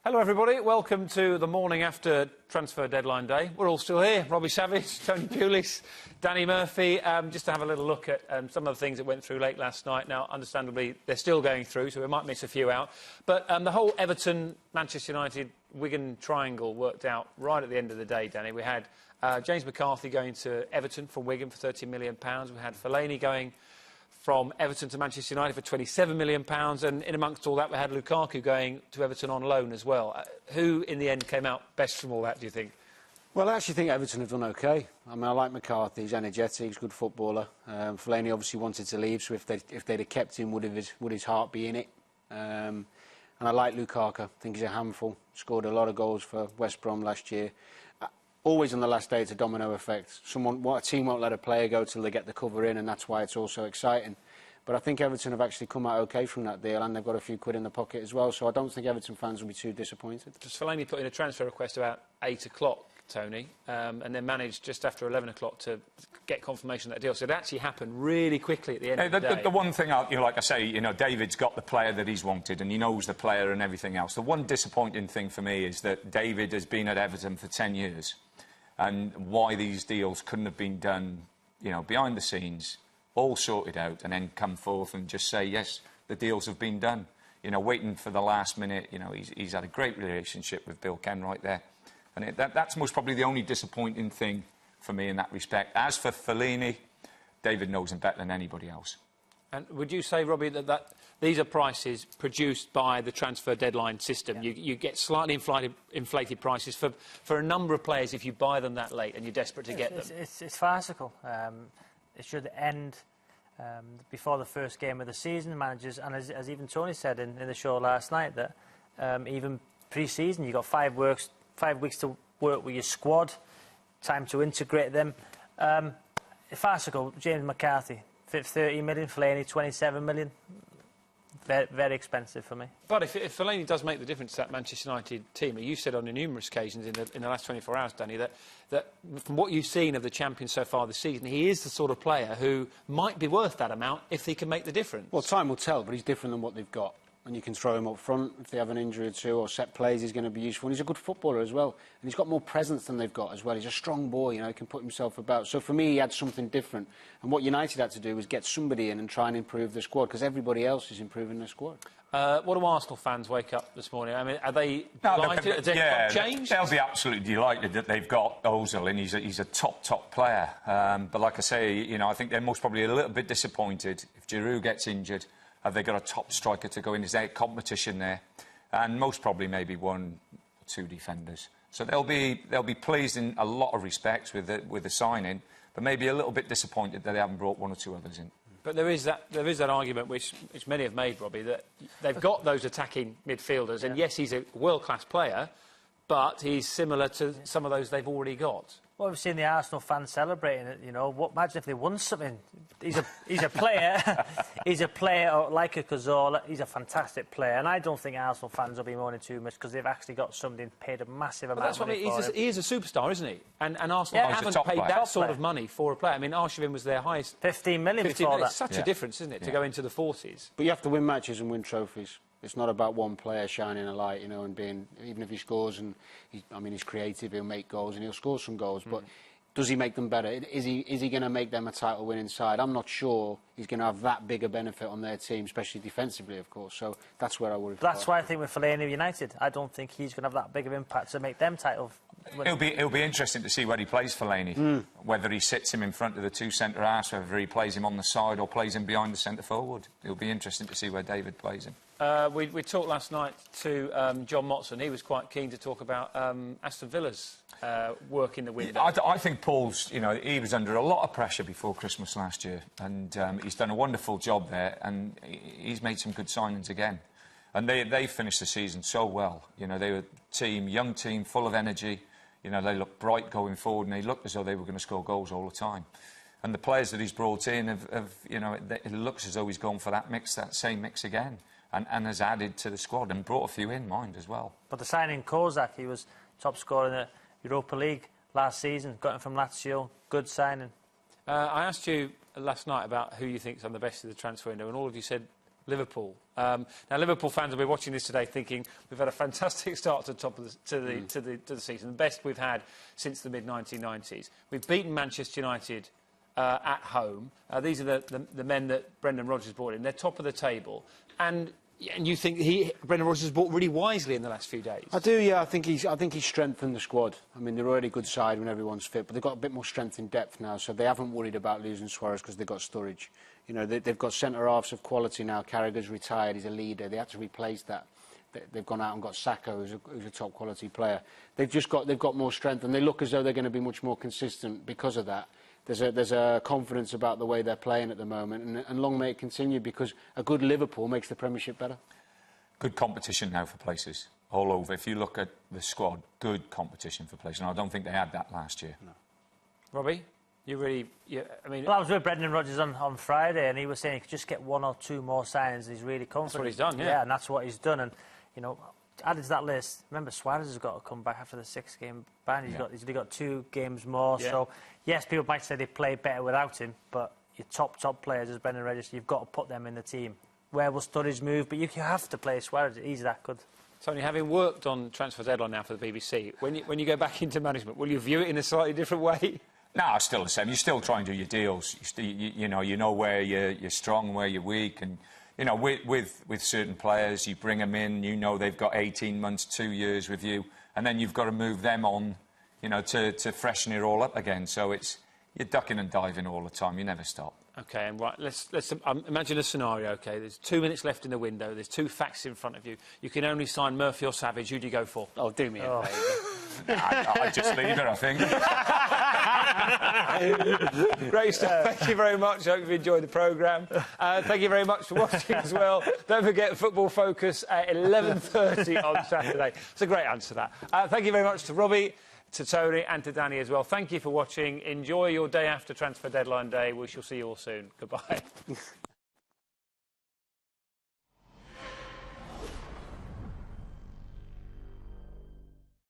Hello everybody, welcome to the morning after transfer deadline day. We're all still here, Robbie Savage, Tony Pulis, Danny Murphy, just to have a little look at some of the things that went through late last night. Now, understandably, they're still going through, so we might miss a few out. But the whole Everton, Manchester United, Wigan triangle worked out right at the end of the day, Danny. We had James McCarthy going to Everton from Wigan for £30 million. We had Fellaini going from Everton to Manchester United for £27 million, and in amongst all that we had Lukaku going to Everton on loan as well. Who, in the end, came out best from all that, do you think? Well, I actually think Everton have done OK. I mean, I like McCarthy, he's energetic, he's a good footballer. Fellaini obviously wanted to leave, so if they'd have kept him, would his heart be in it? And I like Lukaku, I think he's a handful, scored a lot of goals for West Brom last year. Always on the last day, it's a domino effect. A team won't let a player go till they get the cover in, and that's why it's all so exciting. But I think Everton have actually come out OK from that deal, and they've got a few quid in the pocket as well, so I don't think Everton fans will be too disappointed. Just Fellaini put in a transfer request about 8 o'clock, Tony, and then managed just after 11 o'clock to get confirmation of that deal. So it actually happened really quickly at the end of the day. The one thing, like I say, David's got the player that he's wanted, and he knows the player and everything else. The one disappointing thing for me is that David has been at Everton for 10 years. And why these deals couldn't have been done, behind the scenes, all sorted out, and then come forth and just say, yes, the deals have been done. Waiting for the last minute, he's had a great relationship with Bill Kenwright there. And that's most probably the only disappointing thing for me in that respect. As for Fellaini, David knows him better than anybody else. And would you say, Robbie, that these are prices produced by the transfer deadline system? Yeah. You get slightly inflated prices for a number of players if you buy them that late and you're desperate to get them. It's farcical. It should end before the first game of the season. Managers, and as even Tony said in the show last night, that even pre-season you've got 5 weeks to work with your squad, time to integrate them. Farcical. James McCarthy. 30 million, Fellaini 27 million. Very, very expensive for me. But if Fellaini does make the difference to that Manchester United team, you said on numerous occasions in the last 24 hours, Danny, that from what you've seen of the champions so far this season, he is the sort of player who might be worth that amount if he can make the difference. Well, time will tell, but he's different than what they've got. And you can throw him up front if they have an injury or two, or set plays, he's going to be useful. And he's a good footballer as well. And he's got more presence than they've got as well. He's a strong boy, he can put himself about. So for me, he had something different. And what United had to do was get somebody in and try and improve the squad, because everybody else is improving their squad. What do Arsenal fans wake up this morning? I mean, are they delighted? Has their club changed? They'll be absolutely delighted that they've got Ozil, and he's a top player. But like I say, I think they're most probably a little bit disappointed if Giroud gets injured. Have they got a top striker to go in? Is there competition there? And most probably maybe 1 or 2 defenders. So they'll be pleased in a lot of respects with the signing, but maybe a little bit disappointed that they haven't brought 1 or 2 others in. But there is that argument which many have made, Robbie, that they've got those attacking midfielders, and yes, he's a world-class player, but he's similar to some of those they've already got. Well, we've seen the Arsenal fans celebrating it. Imagine if they won something. He's a player. He's a player like a Cazorla. He's a fantastic player, and I don't think Arsenal fans will be moaning too much because they've actually got somebody paid a massive amount of money for him. He is a superstar, isn't he? And Arsenal haven't paid that sort of money for a player. I mean, Arshavin was their highest. 15 million before that. It's such a difference, isn't it, to go into the 40s? But you have to win matches and win trophies. It's not about one player shining a light, and being, even if he scores and he's creative, he'll make goals and he'll score some goals. But does he make them better? Is he going to make them a title-winning side? I'm not sure he's going to have that big a benefit on their team, especially defensively, of course. So that's where I worry. That's why I think with Fellaini United, I don't think he's going to have that big of impact to make them title. It'll be interesting to see where he plays Fellaini. Whether he sits him in front of the 2 centre-halves, whether he plays him on the side or plays him behind the centre-forward. It'll be interesting to see where David plays him. We talked last night to John Motson. He was quite keen to talk about Aston Villa's work in the window. I think Paul's, he was under a lot of pressure before Christmas last year, and he's done a wonderful job there, and he's made some good signings again. And they finished the season so well. They were a young team, full of energy. They looked bright going forward, and they looked as though they were going to score goals all the time. And the players that he's brought in it looks as though he's gone for that same mix again. And has added to the squad and brought a few in mind as well. But the signing Kozak, he was top scorer in the Europa League last season, got him from Lazio, good signing. I asked you last night about who you think's on the best of the transfer window, and all of you said Liverpool. Now, Liverpool fans will be watching this today thinking we've had a fantastic start to the top of the season, the best we've had since the mid-1990s. We've beaten Manchester United at home. These are the men that Brendan Rodgers brought in. They're top of the table. And you think Brendan Rodgers has bought really wisely in the last few days? I do, yeah. I think he's strengthened the squad. I mean, they're already a good side when everyone's fit, but they've got a bit more strength in depth now, so they haven't worried about losing Suarez because they've got Sturridge. You know, they've got centre-halves of quality now. Carragher's retired, he's a leader. They had to replace that. They've gone out and got Saka, who's a top-quality player. They've got more strength, and they look as though they're going to be much more consistent because of that. There's a confidence about the way they're playing at the moment, and long may it continue, because a good Liverpool makes the Premiership better. Good competition now for places all over. If you look at the squad, good competition for places. And I don't think they had that last year. No. Robbie, I mean... Well, I was with Brendan Rodgers on Friday, and he was saying he could just get 1 or 2 more signings. He's really confident. That's what he's done, yeah. Yeah, and that's what he's done. And, you know, added to that list, remember Suarez has got to come back after the 6-game ban. He's only got 2 games more. Yeah. So, yes, people might say they play better without him, but your top players, as Brendan Rodgers, you've got to put them in the team. Where will Sturridge move? But you have to play Suarez. He's that good. Tony, having worked on Transfer Deadline now for the BBC, when you go back into management, will you view it in a slightly different way? No, it's still the same. You still try and do your deals. You know where you're strong, where you're weak, and you know with certain players, you bring them in. You know they've got 18 months, 2 years with you, and then you've got to move them on, you know, to freshen it all up again. So you're ducking and diving all the time. You never stop. OK, and right, let's imagine a scenario, OK? There's 2 minutes left in the window. There's 2 facts in front of you. You can only sign Murphy or Savage. Who do you go for? Oh, do me a favour. I'd just leave it, I think. Great stuff. Thank you very much. I hope you've enjoyed the programme. Thank you very much for watching as well. Don't forget Football Focus at 11:30 on Saturday. It's a great answer, that. Thank you very much to Robbie, to Tony and to Danny as well. Thank you for watching. Enjoy your day after Transfer Deadline Day. We shall see you all soon. Goodbye.